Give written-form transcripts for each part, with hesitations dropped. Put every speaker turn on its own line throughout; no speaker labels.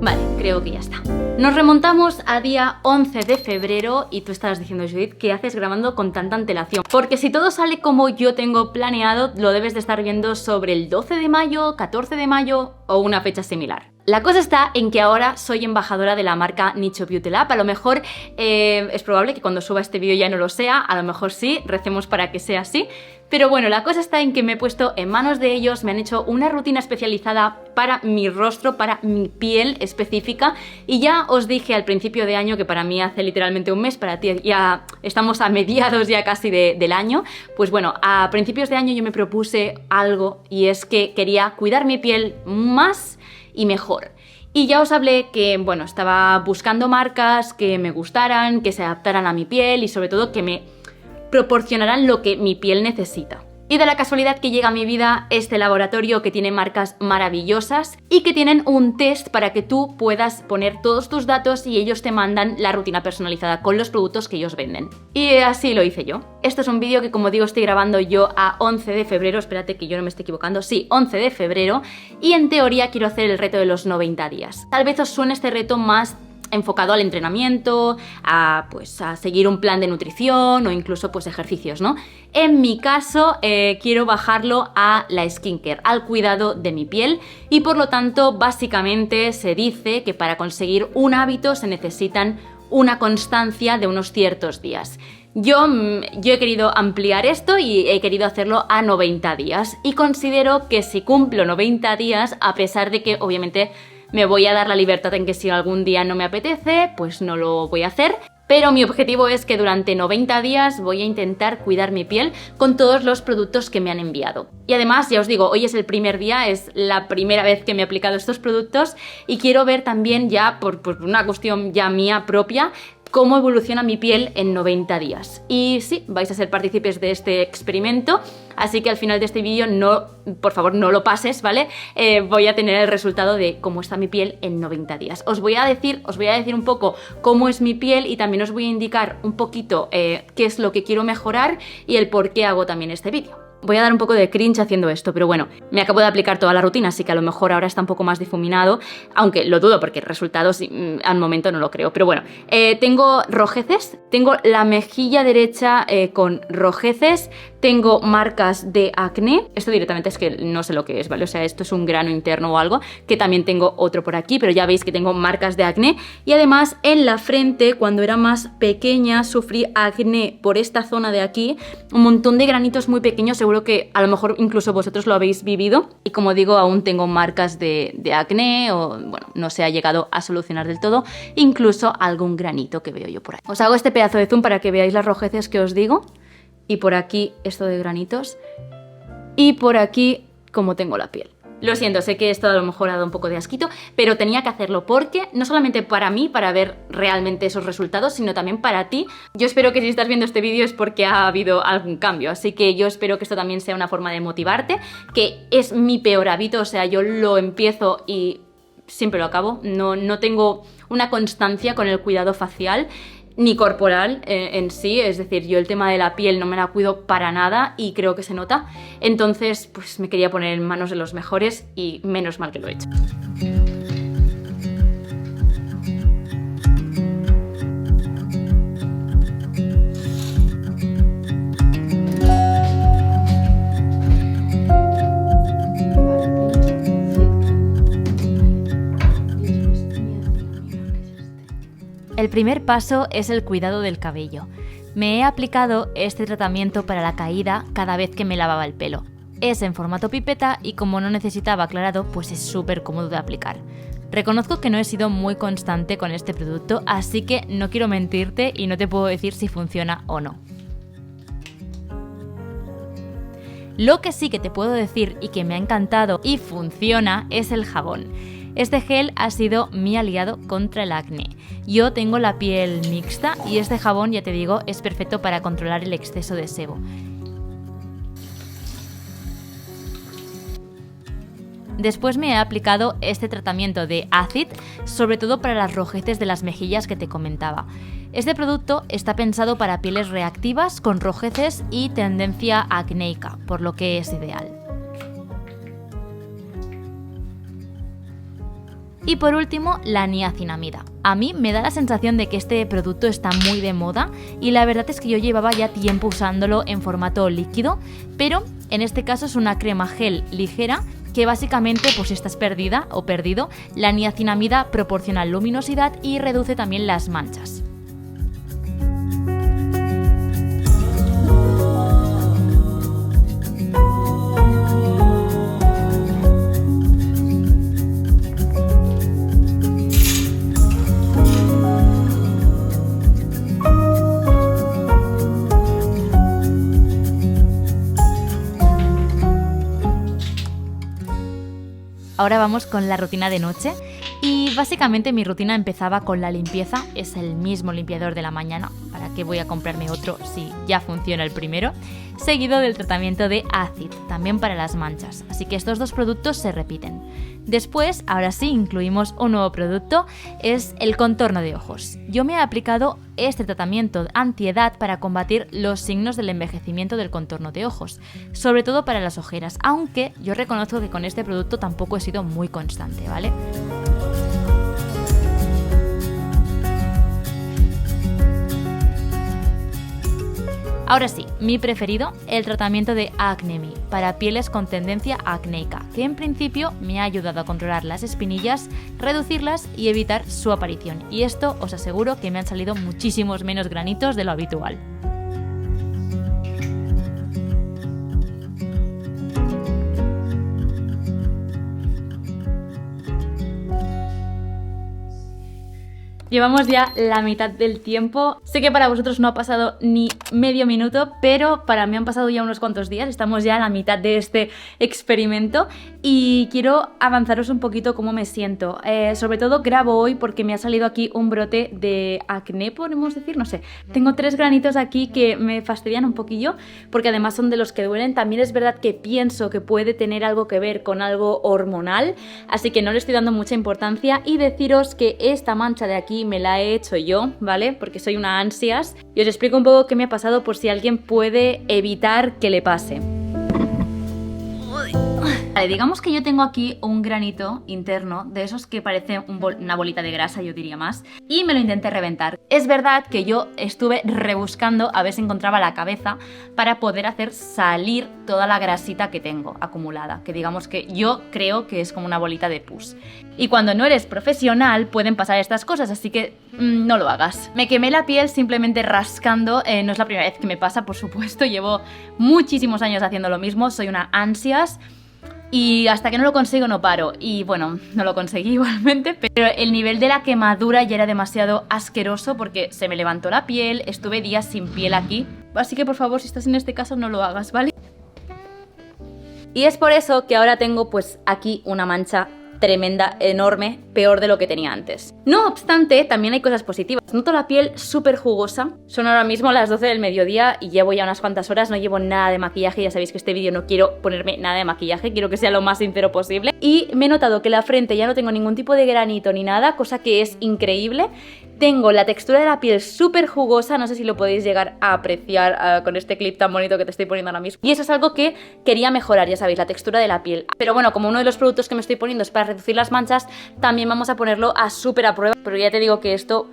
Vale, creo que ya está. Nos remontamos a día 11 de febrero y tú estarás diciendo, Judith, ¿qué haces grabando con tanta antelación? Porque si todo sale como yo tengo planeado, lo debes de estar viendo sobre el 12 de mayo, 14 de mayo o una fecha similar. La cosa está en que ahora soy embajadora de la marca Nicho Beauty Lab. A lo mejor es probable que cuando suba este vídeo ya no lo sea, a lo mejor sí, recemos para que sea así. Pero bueno, la cosa está en que me he puesto en manos de ellos, me han hecho una rutina especializada para mi rostro, para mi piel específica, y ya os dije al principio de año, que para mí hace literalmente un mes, para ti ya estamos a mediados ya casi del año. Pues bueno, a principios de año yo me propuse algo, y es que quería cuidar mi piel más y mejor. Y ya os hablé que, bueno, estaba buscando marcas que me gustaran, que se adaptaran a mi piel y sobre todo que me proporcionarán lo que mi piel necesita. Y de la casualidad que llega a mi vida este laboratorio que tiene marcas maravillosas y que tienen un test para que tú puedas poner todos tus datos y ellos te mandan la rutina personalizada con los productos que ellos venden. Y así lo hice yo. Esto es un vídeo que, como digo, estoy grabando yo a 11 de febrero, espérate que yo no me esté equivocando, sí, 11 de febrero, y en teoría quiero hacer el reto de los 90 días. Tal vez os suene este reto más enfocado al entrenamiento, a seguir un plan de nutrición o incluso pues ejercicios, ¿no? En mi caso quiero bajarlo a la skincare, al cuidado de mi piel, y por lo tanto básicamente se dice que para conseguir un hábito se necesitan una constancia de unos ciertos días. Yo he querido ampliar esto y he querido hacerlo a 90 días y considero que si cumplo 90 días, a pesar de que obviamente me voy a dar la libertad en que si algún día no me apetece, pues no lo voy a hacer. Pero mi objetivo es que durante 90 días voy a intentar cuidar mi piel con todos los productos que me han enviado. Y además, ya os digo, hoy es el primer día, es la primera vez que me he aplicado estos productos y quiero ver también ya, por una cuestión ya mía propia, cómo evoluciona mi piel en 90 días. Y sí, vais a ser partícipes de este experimento, así que al final de este vídeo, por favor, no lo pases, ¿vale? Voy a tener el resultado de cómo está mi piel en 90 días. Os voy a decir un poco cómo es mi piel y también os voy a indicar un poquito qué es lo que quiero mejorar y el por qué hago también este vídeo. Voy a dar un poco de cringe haciendo esto, pero bueno, me acabo de aplicar toda la rutina, así que a lo mejor ahora está un poco más difuminado, aunque lo dudo porque resultados al momento no lo creo. Pero bueno, tengo rojeces, tengo la mejilla derecha con rojeces, tengo marcas de acné. Esto directamente es que no sé lo que es, ¿vale? O sea, esto es un grano interno o algo, que también tengo otro por aquí, pero ya veis que tengo marcas de acné. Y además en la frente, cuando era más pequeña, sufrí acné por esta zona de aquí, un montón de granitos muy pequeños, seguro que a lo mejor incluso vosotros lo habéis vivido. Y como digo, aún tengo marcas de acné o, bueno, no se ha llegado a solucionar del todo, incluso algún granito que veo yo por ahí. Os hago este pedazo de zoom para que veáis las rojeces que os digo. Y por aquí esto de granitos. Y por aquí cómo tengo la piel. Lo siento, sé que esto a lo mejor ha dado un poco de asquito, pero tenía que hacerlo porque no solamente para mí, para ver realmente esos resultados, sino también para ti. Yo espero que si estás viendo este vídeo es porque ha habido algún cambio, así que yo espero que esto también sea una forma de motivarte, que es mi peor hábito, o sea, yo lo empiezo y siempre lo acabo. No tengo una constancia con el cuidado facial ni corporal en sí, es decir, yo el tema de la piel no me la cuido para nada y creo que se nota. Entonces, pues me quería poner en manos de los mejores y menos mal que lo he hecho. El primer paso es el cuidado del cabello. Me he aplicado este tratamiento para la caída cada vez que me lavaba el pelo. Es en formato pipeta y como no necesitaba aclarado, pues es súper cómodo de aplicar. Reconozco que no he sido muy constante con este producto, así que no quiero mentirte y no te puedo decir si funciona o no. Lo que sí que te puedo decir y que me ha encantado y funciona es el jabón. Este gel ha sido mi aliado contra el acné. Yo tengo la piel mixta y este jabón, ya te digo, es perfecto para controlar el exceso de sebo. Después me he aplicado este tratamiento de Acid, sobre todo para las rojeces de las mejillas que te comentaba. Este producto está pensado para pieles reactivas con rojeces y tendencia acnéica, por lo que es ideal. Y por último, la niacinamida. A mí me da la sensación de que este producto está muy de moda y la verdad es que yo llevaba ya tiempo usándolo en formato líquido, pero en este caso es una crema gel ligera que básicamente, pues si estás perdida o perdido, la niacinamida proporciona luminosidad y reduce también las manchas. Ahora vamos con la rutina de noche y básicamente mi rutina empezaba con la limpieza, es el mismo limpiador de la mañana, ¿para qué voy a comprarme otro si ya funciona el primero? Seguido del tratamiento de Acid, también para las manchas, así que estos dos productos se repiten. Después, ahora sí, incluimos un nuevo producto, es el contorno de ojos. Yo me he aplicado este tratamiento antiedad para combatir los signos del envejecimiento del contorno de ojos, sobre todo para las ojeras, aunque yo reconozco que con este producto tampoco he sido muy constante, ¿vale? Ahora sí, mi preferido, el tratamiento de Acne Me, para pieles con tendencia acnéica, que en principio me ha ayudado a controlar las espinillas, reducirlas y evitar su aparición. Y esto os aseguro que me han salido muchísimos menos granitos de lo habitual. Llevamos ya la mitad del tiempo. Sé que para vosotros no ha pasado ni medio minuto, pero para mí han pasado ya unos cuantos días. Estamos ya a la mitad de este experimento y quiero avanzaros un poquito cómo me siento. Sobre todo grabo hoy porque me ha salido aquí un brote de acné, podemos decir, no sé. Tengo 3 granitos aquí que me fastidian un poquillo porque además son de los que duelen. También es verdad que pienso que puede tener algo que ver con algo hormonal, así que no le estoy dando mucha importancia. Y deciros que esta mancha de aquí me la he hecho yo, ¿vale? Porque soy una ansias. Y os explico un poco qué me ha pasado por si alguien puede evitar que le pase. Vale, digamos que yo tengo aquí un granito interno, de esos que parece una bolita de grasa, yo diría más, y me lo intenté reventar. Es verdad que yo estuve rebuscando a ver si encontraba la cabeza para poder hacer salir toda la grasita que tengo acumulada, que digamos que yo creo que es como una bolita de pus. Y cuando no eres profesional pueden pasar estas cosas, así que no lo hagas. Me quemé la piel simplemente rascando, no es la primera vez que me pasa, por supuesto, llevo muchísimos años haciendo lo mismo, soy una ansias. Y hasta que no lo consigo no paro. Y bueno, no lo conseguí igualmente, pero el nivel de la quemadura ya era demasiado asqueroso porque se me levantó la piel, estuve días sin piel aquí. Así que por favor, si estás en este caso no lo hagas, ¿vale? Y es por eso que ahora tengo pues aquí una mancha tremenda, enorme, peor de lo que tenía antes. No obstante, también hay cosas positivas. Noto la piel súper jugosa. Son ahora mismo las 12 del mediodía y llevo ya unas cuantas horas, no llevo nada de maquillaje. Ya sabéis que este vídeo no quiero ponerme nada de maquillaje, quiero que sea lo más sincero posible. Y me he notado que la frente ya no tengo ningún tipo de granito ni nada, cosa que es increíble. Tengo la textura de la piel súper jugosa, no sé si lo podéis llegar a apreciar con este clip tan bonito que te estoy poniendo ahora mismo. Y eso es algo que quería mejorar, ya sabéis, la textura de la piel. Pero bueno, como uno de los productos que me estoy poniendo es para reducir las manchas, también vamos a ponerlo a súper a prueba. Pero ya te digo que esto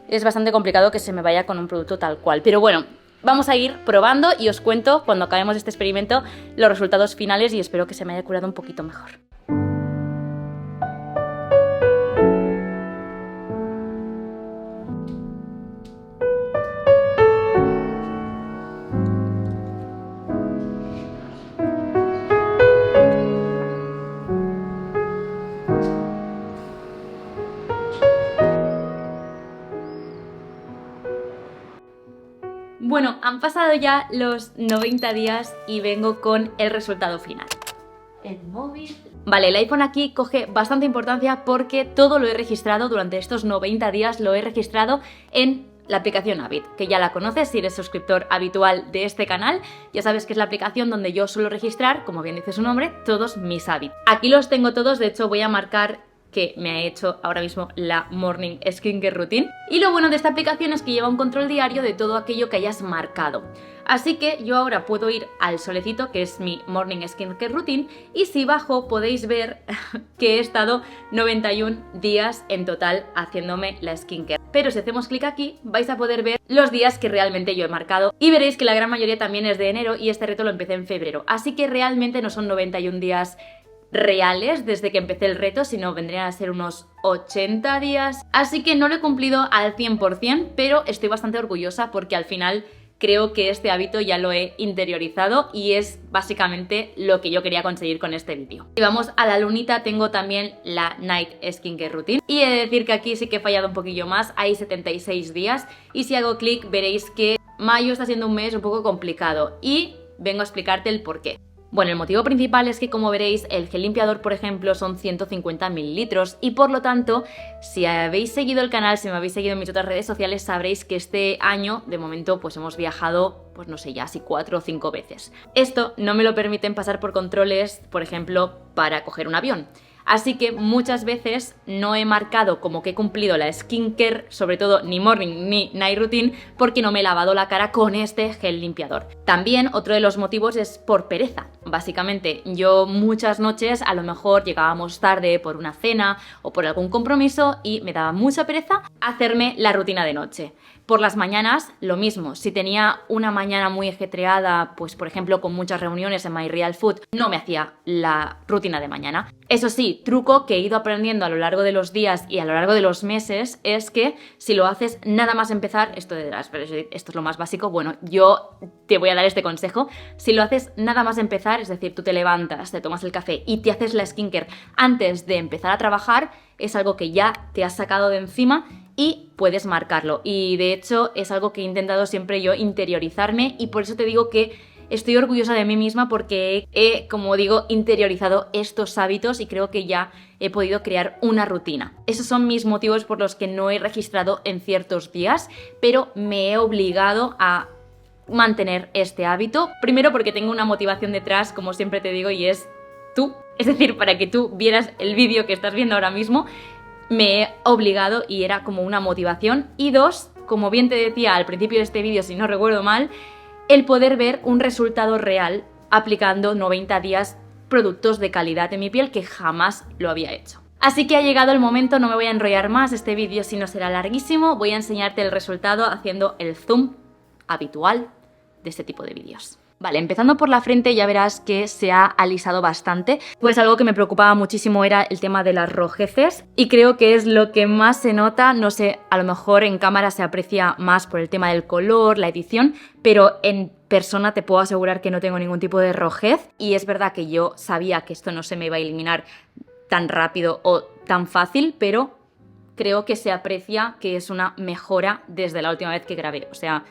es bastante complicado que se me vaya con un producto tal cual. Pero bueno, vamos a ir probando y os cuento cuando acabemos este experimento los resultados finales y espero que se me haya curado un poquito mejor. Bueno, han pasado ya los 90 días y vengo con el resultado final. El móvil... Vale, el iPhone aquí coge bastante importancia porque todo lo he registrado durante estos 90 días, lo he registrado en la aplicación Habit, que ya la conoces si eres suscriptor habitual de este canal. Ya sabes que es la aplicación donde yo suelo registrar, como bien dice su nombre, todos mis hábitos. Aquí los tengo todos, de hecho voy a marcar que me ha hecho ahora mismo la Morning Skincare Routine. Y lo bueno de esta aplicación es que lleva un control diario de todo aquello que hayas marcado. Así que yo ahora puedo ir al solecito, que es mi Morning Skincare Routine, y si bajo podéis ver que he estado 91 días en total haciéndome la skincare. Pero si hacemos clic aquí vais a poder ver los días que realmente yo he marcado y veréis que la gran mayoría también es de enero y este reto lo empecé en febrero. Así que realmente no son 91 días reales desde que empecé el reto, sino vendrían a ser unos 80 días. Así que no lo he cumplido al 100%, pero estoy bastante orgullosa porque al final creo que este hábito ya lo he interiorizado y es básicamente lo que yo quería conseguir con este vídeo. Y vamos a la lunita, tengo también la Night Skincare Routine. Y he de decir que aquí sí que he fallado un poquillo más, hay 76 días y si hago clic veréis que mayo está siendo un mes un poco complicado y vengo a explicarte el porqué. Bueno, el motivo principal es que, como veréis, el gel limpiador, por ejemplo, son 150 mililitros y por lo tanto, si habéis seguido el canal, si me habéis seguido en mis otras redes sociales, sabréis que este año, de momento, pues hemos viajado, pues no sé, ya así 4 o 5 veces. Esto no me lo permiten pasar por controles, por ejemplo, para coger un avión. Así que muchas veces no he marcado como que he cumplido la skincare, sobre todo ni morning ni night routine, porque no me he lavado la cara con este gel limpiador. También otro de los motivos es por pereza. Básicamente yo muchas noches a lo mejor llegábamos tarde por una cena o por algún compromiso y me daba mucha pereza hacerme la rutina de noche. Por las mañanas, lo mismo. Si tenía una mañana muy ajetreada, pues por ejemplo con muchas reuniones en My Real Food, no me hacía la rutina de mañana. Eso sí, truco que he ido aprendiendo a lo largo de los días y a lo largo de los meses es que si lo haces nada más empezar, esto es lo más básico, bueno, yo te voy a dar este consejo. Si lo haces nada más empezar, es decir, tú te levantas, te tomas el café y te haces la skincare antes de empezar a trabajar, es algo que ya te has sacado de encima y puedes marcarlo. Y de hecho es algo que he intentado siempre yo interiorizarme y por eso te digo que estoy orgullosa de mí misma porque he, como digo, interiorizado estos hábitos y creo que ya he podido crear una rutina. Esos son mis motivos por los que no he registrado en ciertos días, pero me he obligado a mantener este hábito. Primero porque tengo una motivación detrás, como siempre te digo, y es tú. Es decir, para que tú vieras el vídeo que estás viendo ahora mismo, me he obligado y era como una motivación. Y dos, como bien te decía al principio de este vídeo, si no recuerdo mal, el poder ver un resultado real aplicando 90 días productos de calidad en mi piel que jamás lo había hecho. Así que ha llegado el momento, no me voy a enrollar más, este vídeo si no será larguísimo, voy a enseñarte el resultado haciendo el zoom habitual de este tipo de vídeos. Vale, empezando por la frente ya verás que se ha alisado bastante, pues algo que me preocupaba muchísimo era el tema de las rojeces y creo que es lo que más se nota, no sé, a lo mejor en cámara se aprecia más por el tema del color, la edición, pero en persona te puedo asegurar que no tengo ningún tipo de rojez y es verdad que yo sabía que esto no se me iba a eliminar tan rápido o tan fácil, pero creo que se aprecia que es una mejora desde la última vez que grabé, o sea,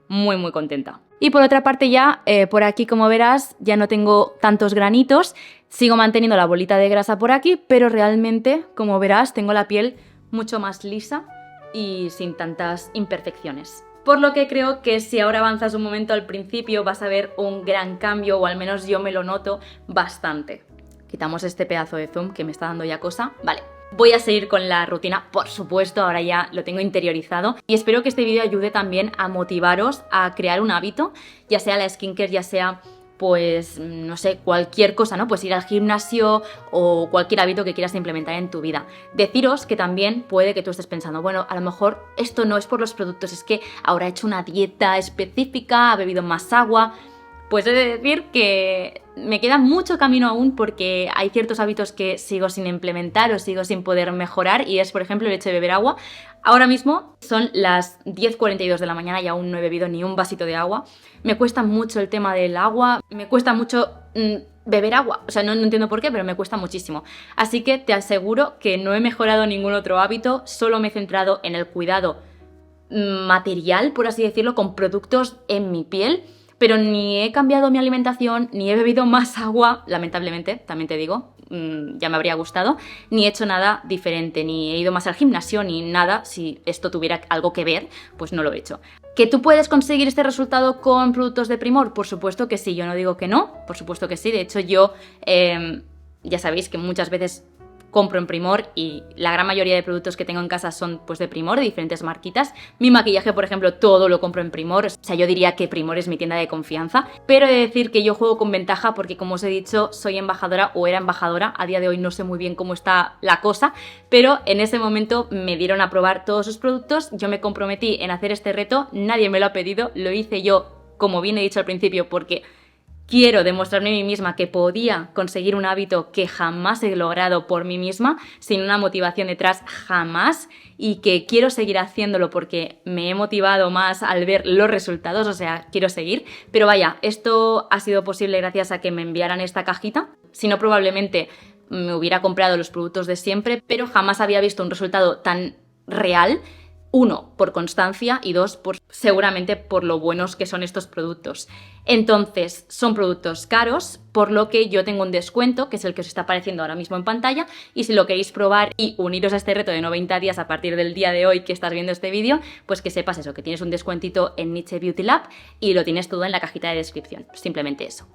muy contenta. Y por otra parte ya, por aquí como verás, ya no tengo tantos granitos, sigo manteniendo la bolita de grasa por aquí, pero realmente, como verás, tengo la piel mucho más lisa y sin tantas imperfecciones. Por lo que creo que si ahora avanzas un momento al principio vas a ver un gran cambio, o al menos yo me lo noto bastante. Quitamos este pedazo de zoom que me está dando ya cosa. Vale. Voy a seguir con la rutina, por supuesto, ahora ya lo tengo interiorizado y espero que este vídeo ayude también a motivaros a crear un hábito, ya sea la skincare, ya sea, pues, no sé, cualquier cosa, ¿no? Pues ir al gimnasio o cualquier hábito que quieras implementar en tu vida. Deciros que también puede que tú estés pensando, bueno, a lo mejor esto no es por los productos, es que ahora he hecho una dieta específica, he bebido más agua. Pues he de decir que me queda mucho camino aún porque hay ciertos hábitos que sigo sin implementar o sigo sin poder mejorar y es, por ejemplo, el hecho de beber agua. Ahora mismo son las 10:42 de la mañana y aún no he bebido ni un vasito de agua. Me cuesta mucho el tema del agua, me cuesta mucho beber agua. O sea, no entiendo por qué, pero me cuesta muchísimo. Así que te aseguro que no he mejorado ningún otro hábito, solo me he centrado en el cuidado material, por así decirlo, con productos en mi piel. Pero ni he cambiado mi alimentación, ni he bebido más agua, lamentablemente, también te digo, ya me habría gustado, ni he hecho nada diferente, ni he ido más al gimnasio, ni nada. Si esto tuviera algo que ver, pues no lo he hecho. ¿Que tú puedes conseguir este resultado con productos de Primor? Por supuesto que sí, yo no digo que no, por supuesto que sí. De hecho, yo ya sabéis que muchas veces compro en Primor y la gran mayoría de productos que tengo en casa son pues de Primor, de diferentes marquitas. Mi maquillaje, por ejemplo, todo lo compro en Primor, o sea, yo diría que Primor es mi tienda de confianza, pero he de decir que yo juego con ventaja porque, como os he dicho, soy embajadora o era embajadora. A día de hoy no sé muy bien cómo está la cosa, pero en ese momento me dieron a probar todos sus productos, yo me comprometí en hacer este reto, nadie me lo ha pedido, lo hice yo, como bien he dicho al principio, porque quiero demostrarme a mí misma que podía conseguir un hábito que jamás he logrado por mí misma, sin una motivación detrás jamás, y que quiero seguir haciéndolo porque me he motivado más al ver los resultados, o sea, quiero seguir. Pero vaya, esto ha sido posible gracias a que me enviaran esta cajita, si no probablemente me hubiera comprado los productos de siempre, pero jamás había visto un resultado tan real. Uno, por constancia, y dos, seguramente por lo buenos que son estos productos. Entonces, son productos caros, por lo que yo tengo un descuento, que es el que os está apareciendo ahora mismo en pantalla, y si lo queréis probar y uniros a este reto de 90 días a partir del día de hoy que estás viendo este vídeo, pues que sepas eso, que tienes un descuentito en Niche Beauty Lab y lo tienes todo en la cajita de descripción, simplemente eso.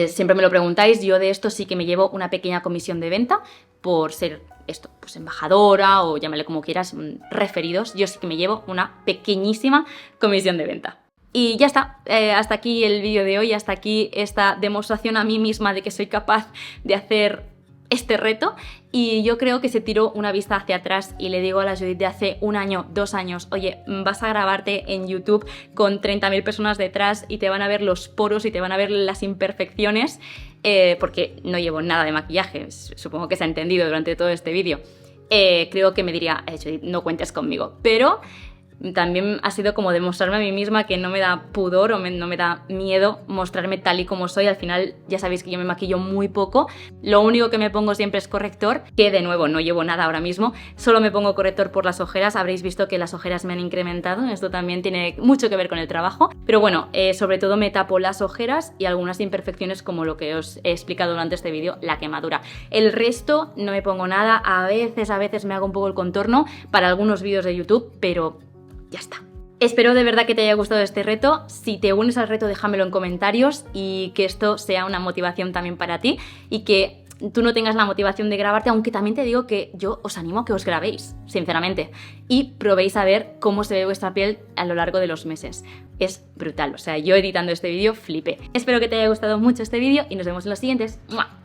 Siempre me lo preguntáis, yo de esto sí que me llevo una pequeña comisión de venta por ser esto, pues embajadora o llámale como quieras, referidos, yo sí que me llevo una pequeñísima comisión de venta. Y ya está, hasta aquí el vídeo de hoy, hasta aquí esta demostración a mí misma de que soy capaz de hacer este reto, y yo creo que se tiró una vista hacia atrás y le digo a la Judith de hace 1 año, 2 años, oye, vas a grabarte en YouTube con 30.000 personas detrás y te van a ver los poros y te van a ver las imperfecciones, porque no llevo nada de maquillaje, supongo que se ha entendido durante todo este vídeo. Creo que me diría, Judith, no cuentes conmigo, pero también ha sido como demostrarme a mí misma que no me da pudor o no me da miedo mostrarme tal y como soy. Al final ya sabéis que yo me maquillo muy poco, lo único que me pongo siempre es corrector, que de nuevo no llevo nada ahora mismo, solo me pongo corrector por las ojeras. Habréis visto que las ojeras me han incrementado, esto también tiene mucho que ver con el trabajo, pero bueno, sobre todo me tapo las ojeras y algunas imperfecciones como lo que os he explicado durante este vídeo, la quemadura. El resto no me pongo nada, a veces me hago un poco el contorno para algunos vídeos de YouTube, pero ya está. Espero de verdad que te haya gustado este reto. Si te unes al reto, déjamelo en comentarios y que esto sea una motivación también para ti y que tú no tengas la motivación de grabarte, aunque también te digo que yo os animo a que os grabéis, sinceramente, y probéis a ver cómo se ve vuestra piel a lo largo de los meses. Es brutal, o sea, yo editando este vídeo flipé. Espero que te haya gustado mucho este vídeo y nos vemos en los siguientes. ¡Mua!